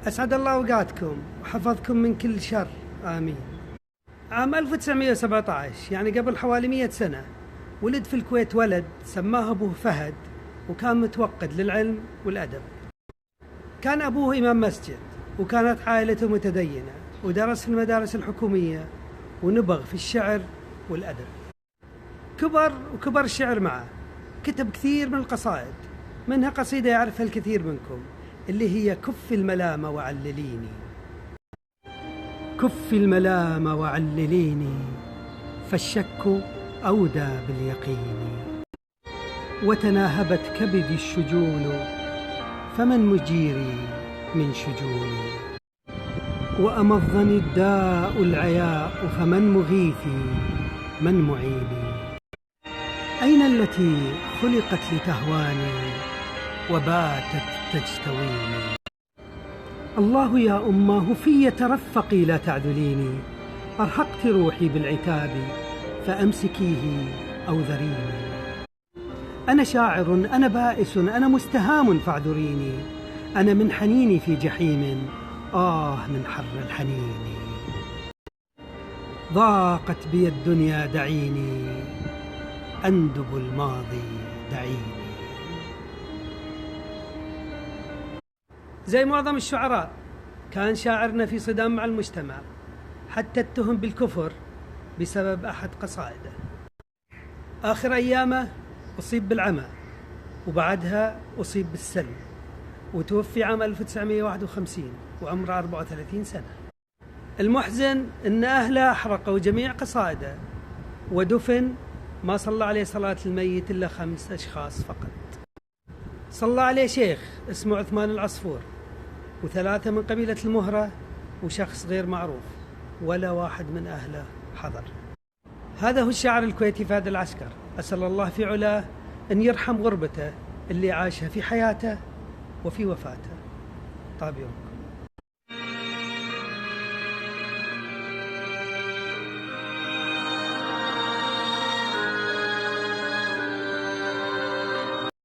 أسعد الله أوقاتكم وحفظكم من كل شر، آمين. عام 1917 يعني قبل حوالي 100 سنة ولد في الكويت ولد سماه أبوه فهد، وكان متوقد للعلم والأدب. كان أبوه إمام مسجد وكانت عائلته متدينة، ودرس في المدارس الحكومية ونبغ في الشعر والأدب. كبر الشعر معه، كتب كثير من القصائد، منها قصيدة يعرفها الكثير منكم اللي هي كف الملام وعلليني. كف الملام وعلليني فالشك أودى باليقين، وتناهبت كبدي الشجون فمن مجيري من شجوني، وأمضني الداء العياء فمن مغيثي من معيني. أين التي خلقت لتهواني وباتت تجتويني؟ الله يا أماه في ترفقي لا تعذليني، أرهقت روحي بالعتاب فأمسكيه أو ذريني. أنا شاعر، أنا بائس، أنا مستهام فاعذريني، أنا من حنيني في جحيم، من حر الحنين. ضاقت بي الدنيا دعيني، أندب الماضي دعيني. زي معظم الشعراء كان شاعرنا في صدام مع المجتمع، حتى اتهم بالكفر بسبب أحد قصائده. آخر أيامه أصيب بالعمى، وبعدها أصيب بالسلم، وتوفي عام 1951 وعمره 34 سنة. المحزن أن أهله أحرقوا جميع قصائده، ودفن ما صلى عليه صلاة الميت إلا 5 أشخاص فقط. صلى عليه شيخ اسمه عثمان العصفور، و3 من قبيلة المهرة، وشخص غير معروف، ولا واحد من أهله حضر. هذا هو الشاعر الكويتي فهد العسكر، أسأل الله في علاه أن يرحم غربته اللي عاشها في حياته وفي وفاته. طاب يومكم.